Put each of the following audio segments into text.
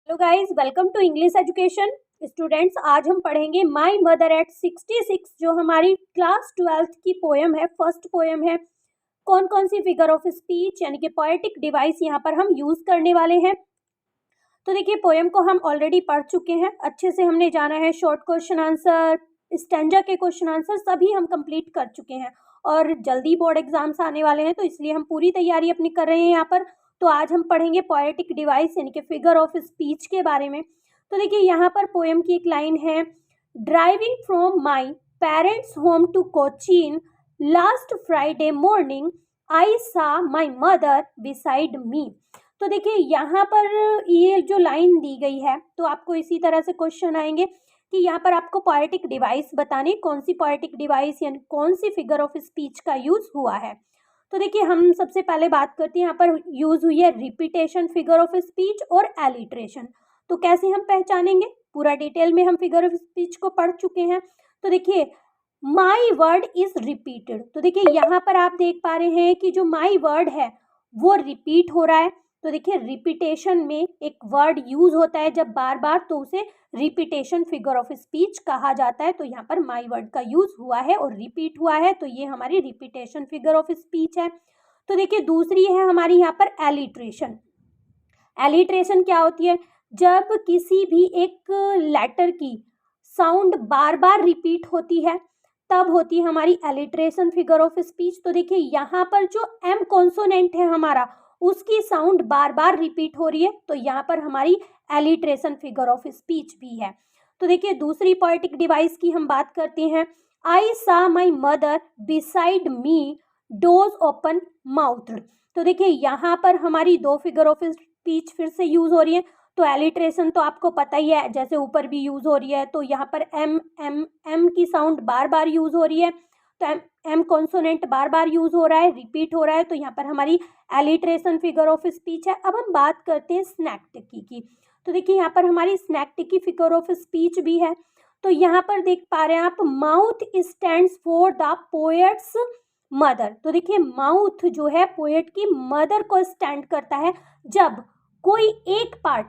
Hello guys, welcome to English education. Students, आज हम पढ़ेंगे माय मदर एट 66 जो हमारी क्लास 12th की पोएम है, फर्स्ट पोएम है। कौन कौन सी फिगर ऑफ स्पीच यानी कि पोएटिक डिवाइस यहाँ पर हम यूज करने वाले हैं। तो देखिए, पोएम को हम ऑलरेडी पढ़ चुके हैं, अच्छे से हमने जाना है। शॉर्ट क्वेश्चन आंसर, स्टैंजा के क्वेश्चन आंसर सभी हम कंप्लीट कर चुके हैं और जल्दी बोर्ड एग्जाम्स आने वाले हैं, तो इसलिए हम पूरी तैयारी अपनी कर रहे हैं यहाँ पर। तो आज हम पढ़ेंगे पोएटिक डिवाइस यानी कि फिगर ऑफ स्पीच के बारे में। तो देखिए, यहाँ पर पोएम की एक लाइन है, driving from my parents home to Cochin last Friday morning I saw my mother beside me. तो देखिए, यहाँ पर ये जो लाइन दी गई है, तो आपको इसी तरह से क्वेश्चन आएंगे कि यहाँ पर आपको पोएटिक डिवाइस बताने, कौन सी पोएटिक डिवाइस यानी कौन सी फिगर ऑफ स्पीच का यूज हुआ है। तो देखिए, हम सबसे पहले बात करते हैं, यहाँ पर यूज हुई है रिपीटेशन फिगर ऑफ स्पीच और एलिट्रेशन। तो कैसे हम पहचानेंगे, पूरा डिटेल में हम फिगर ऑफ स्पीच को पढ़ चुके हैं। तो देखिए, माई वर्ड इज रिपीटेड। तो देखिए, यहाँ पर आप देख पा रहे हैं कि जो माई वर्ड है वो रिपीट हो रहा है। तो देखिए, रिपीटेशन में एक वर्ड यूज होता है जब बार बार, तो उसे रिपीटेशन फिगर ऑफ स्पीच कहा जाता है। तो यहाँ पर माई वर्ड का यूज हुआ है और रिपीट हुआ है, तो ये हमारी रिपीटेशन फिगर ऑफ स्पीच है। तो देखिए, दूसरी है हमारी यहाँ पर एलिट्रेशन। एलिट्रेशन क्या होती है, जब किसी भी एक लेटर की साउंड बार बार रिपीट होती है, तब होती है हमारी एलिट्रेशन फिगर ऑफ स्पीच। तो देखिए, यहाँ पर जो एम कॉन्सोनेंट है हमारा, उसकी साउंड बार बार रिपीट हो रही है, तो यहाँ पर हमारी एलिट्रेशन फिगर ऑफ स्पीच भी है। तो देखिए, दूसरी पोएटिक डिवाइस की हम बात करते हैं, आई saw my mother beside me dose open mouth. तो देखिए, यहाँ पर हमारी दो फिगर ऑफ स्पीच फिर से यूज हो रही है। तो एलिट्रेशन तो आपको पता ही है, जैसे ऊपर भी यूज हो रही है, तो यहाँ पर एम एम एम की साउंड बार बार यूज हो रही है, तो एम कॉन्सोनेंट बार बार यूज हो रहा है, रिपीट हो रहा है, तो यहाँ पर हमारी एलिट्रेशन फिगर ऑफ स्पीच है। अब हम बात करते हैं स्नैक्टिकी की। तो देखिए, यहाँ पर हमारी स्नैक्टिकी फिगर ऑफ स्पीच भी है। तो यहाँ पर देख पा रहे हैं आप, mouth stands for the poets mother. तो देखिए, माउथ जो है पोएट की मदर को स्टैंड करता है जब कोई एक पार्ट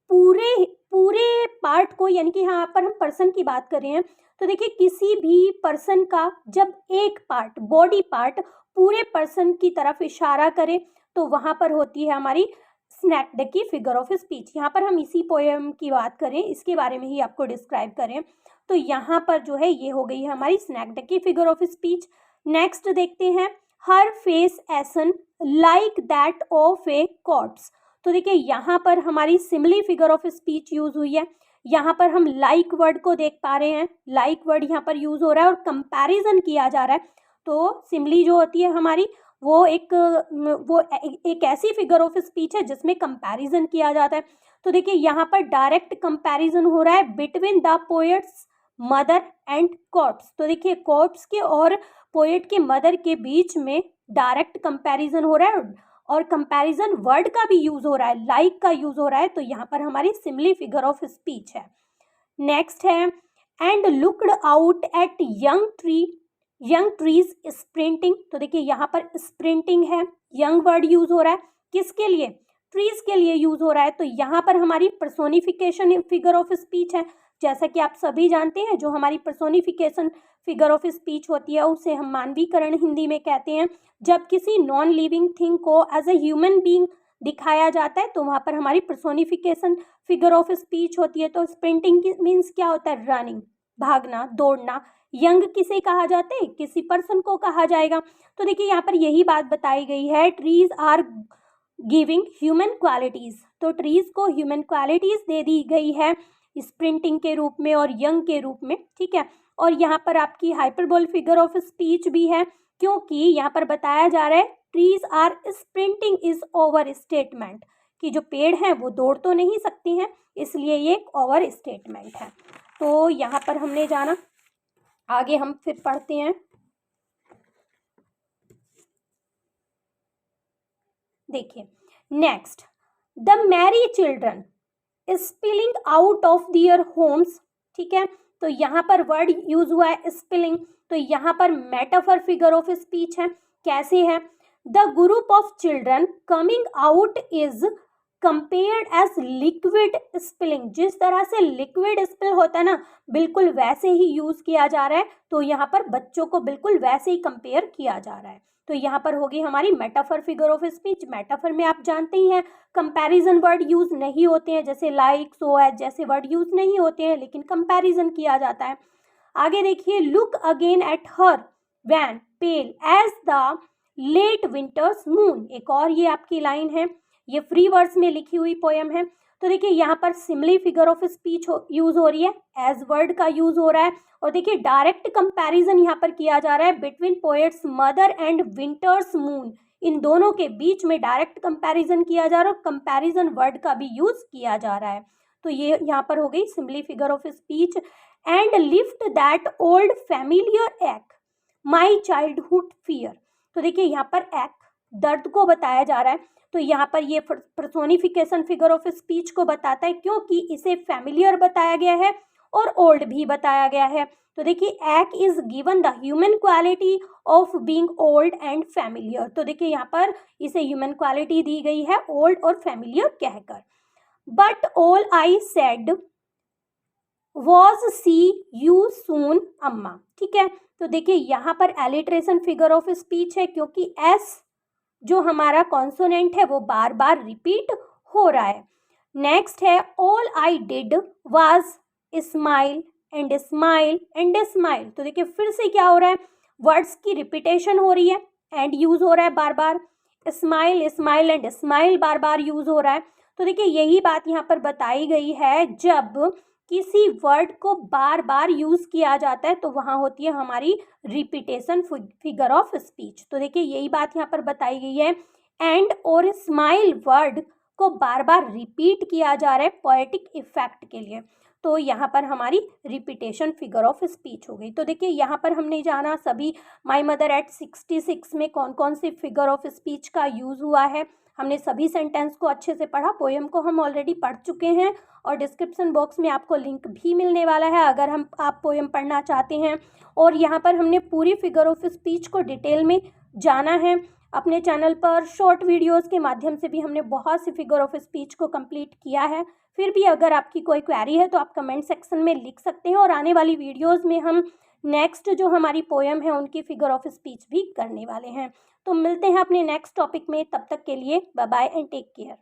पूरे पूरे पार्ट को, यानी कि यहाँ पर हम पर्सन की बात कर रहे हैं, तो देखिए, किसी भी पर्सन का जब एक पार्ट, बॉडी पार्ट पूरे पर्सन की तरफ इशारा करे, तो वहाँ पर होती है हमारी स्नैक्टिकी फिगर ऑफ स्पीच। यहाँ पर हम इसी पोएम की बात करें, इसके बारे में ही आपको डिस्क्राइब करें, तो यहाँ पर जो है ये हो गई है हमारी synecdoche figure of speech. Next देखते हैं, her face ashen like that of a corpse. तो देखिए, यहाँ पर हमारी simile figure of speech use हुई है। यहाँ पर हम लाइक वर्ड को देख पा रहे हैं, लाइक वर्ड यहाँ पर यूज हो रहा है और कंपैरिजन किया जा रहा है। तो सिमिली जो होती है हमारी, वो एक ऐसी फिगर ऑफ स्पीच है जिसमें कंपैरिजन किया जाता है। तो देखिए, यहाँ पर डायरेक्ट कंपैरिजन हो रहा है between the poets mother and corps. तो देखिए, कॉर्प्स के और पोएट के मदर के बीच में डायरेक्ट कंपैरिजन हो रहा है और कंपैरिजन वर्ड का भी यूज हो रहा है, लाइक का यूज हो रहा है, तो यहाँ पर हमारी सिमिली फिगर ऑफ स्पीच है। नेक्स्ट है, and looked out at young trees sprinting. तो देखिए, यहाँ पर स्प्रिंटिंग है, यंग वर्ड यूज हो रहा है, किसके लिए, ट्रीज के लिए यूज हो रहा है, तो यहाँ पर हमारी पर्सोनिफिकेशन फिगर ऑफ स्पीच है। जैसा कि आप सभी जानते हैं, जो हमारी पर्सोनिफिकेशन फिगर ऑफ स्पीच होती है उसे हम मानवीकरण हिंदी में कहते हैं। जब किसी नॉन लिविंग थिंग को एज ए ह्यूमन बीइंग दिखाया जाता है, तो वहाँ पर हमारी पर्सोनिफिकेशन फिगर ऑफ स्पीच होती है। तो स्प्रिंटिंग मीन्स क्या होता है, रनिंग, भागना, दौड़ना। यंग किसे कहा जाता है, किसी पर्सन को कहा जाएगा। तो देखिए, यहाँ पर यही बात बताई गई है, trees are giving human qualities. तो ट्रीज को ह्यूमन क्वालिटीज दे दी गई है स्प्रिंटिंग के रूप में और यंग के रूप में, ठीक है। और यहाँ पर आपकी हाइपरबोल फिगर ऑफ स्पीच भी है, क्योंकि यहाँ पर बताया जा रहा है trees are sprinting is over statement, कि जो पेड़ हैं वो दौड़ तो नहीं सकती हैं, इसलिए ये एक ओवर स्टेटमेंट है। तो यहाँ पर हमने जाना, आगे हम फिर पढ़ते हैं। देखिए, next, the merry children spilling out of their homes. ठीक है, तो यहाँ पर वर्ड यूज हुआ है स्पिलिंग, तो यहाँ पर मेटाफर फिगर ऑफ स्पीच है। कैसे है, the group of children coming out is compared as liquid spilling, जिस तरह से लिक्विड स्पिल होता है ना, बिल्कुल वैसे ही यूज किया जा रहा है। तो यहाँ पर बच्चों को बिल्कुल वैसे ही कंपेयर किया जा रहा है। तो यहाँ पर होगी हमारी metaphor figure of speech. Metaphor में आप जानते ही हैं कंपैरिजन वर्ड यूज नहीं होते हैं, जैसे लाइक, सो, एज जैसे वर्ड यूज नहीं होते हैं, लेकिन कंपैरिजन किया जाता है। आगे देखिए, look again at her when pale as the late winter's moon. एक और ये आपकी लाइन है, ये फ्री वर्ड्स में लिखी हुई पोयम है। तो देखिए यहाँ पर simile figure of speech use हो रही है, एज वर्ड का यूज हो रहा है। और देखिए डायरेक्ट कंपैरिजन यहाँ पर किया जा रहा है between poet's mother and winter's moon. इन दोनों के बीच में डायरेक्ट कंपैरिजन किया जा रहा है और कंपैरिजन वर्ड का भी यूज किया जा रहा है। तो ये यहाँ पर हो गई simile figure of speech. And lift that old familiar एक माई चाइल्डहुड फियर। तो देखिए यहाँ पर एक दर्द को बताया जा रहा है, तो यहाँ पर ये पर्सोनिफिकेशन फिगर ऑफ स्पीच को बताता है, क्योंकि इसे फैमिलियर बताया गया है और ओल्ड भी बताया गया है। तो देखिए एक is given the human quality of being old and familiar. तो देखिए यहाँ पर इसे ह्यूमन क्वालिटी दी गई है ओल्ड और फैमिलियर कहकर। But all I said was see you soon Amma. ठीक है, तो देखिए यहाँ पर एलिट्रेशन फिगर ऑफ स्पीच है, क्योंकि एस जो हमारा कॉन्सोनेंट है वो बार बार रिपीट हो रहा है। नेक्स्ट है all I did was smile and smile and smile. तो देखिए फिर से क्या हो रहा है, वर्ड्स की रिपीटेशन हो रही है, एंड यूज हो रहा है बार बार, स्माइल स्माइल एंड स्माइल बार बार यूज हो रहा है। तो देखिए यही बात यहाँ पर बताई गई है, जब किसी वर्ड को बार बार यूज किया जाता है तो वहाँ होती है हमारी रिपीटेशन फिगर ऑफ स्पीच। तो देखिए यही बात यहाँ पर बताई गई है, एंड और स्माइल वर्ड को बार बार रिपीट किया जा रहा है पोएटिक इफेक्ट के लिए। तो यहाँ पर हमारी रिपीटेशन फिगर ऑफ स्पीच हो गई। तो देखिए यहाँ पर हमने जाना सभी माई मदर एट 66 में कौन कौन सी फिगर ऑफ स्पीच का यूज़ हुआ है। हमने सभी सेंटेंस को अच्छे से पढ़ा, पोएम को हम ऑलरेडी पढ़ चुके हैं और डिस्क्रिप्शन बॉक्स में आपको लिंक भी मिलने वाला है अगर आप पोएम पढ़ना चाहते हैं। और यहाँ पर हमने पूरी फिगर ऑफ स्पीच को डिटेल में जाना है। अपने चैनल पर शॉर्ट वीडियोस के माध्यम से भी हमने बहुत सी फिगर ऑफ स्पीच को कंप्लीट किया है। फिर भी अगर आपकी कोई क्वेरी है तो आप कमेंट सेक्शन में लिख सकते हैं, और आने वाली वीडियोस में हम नेक्स्ट जो हमारी पोएम है उनकी फिगर ऑफ स्पीच भी करने वाले हैं। तो मिलते हैं अपने नेक्स्ट टॉपिक में, तब तक के लिए bye bye and take care.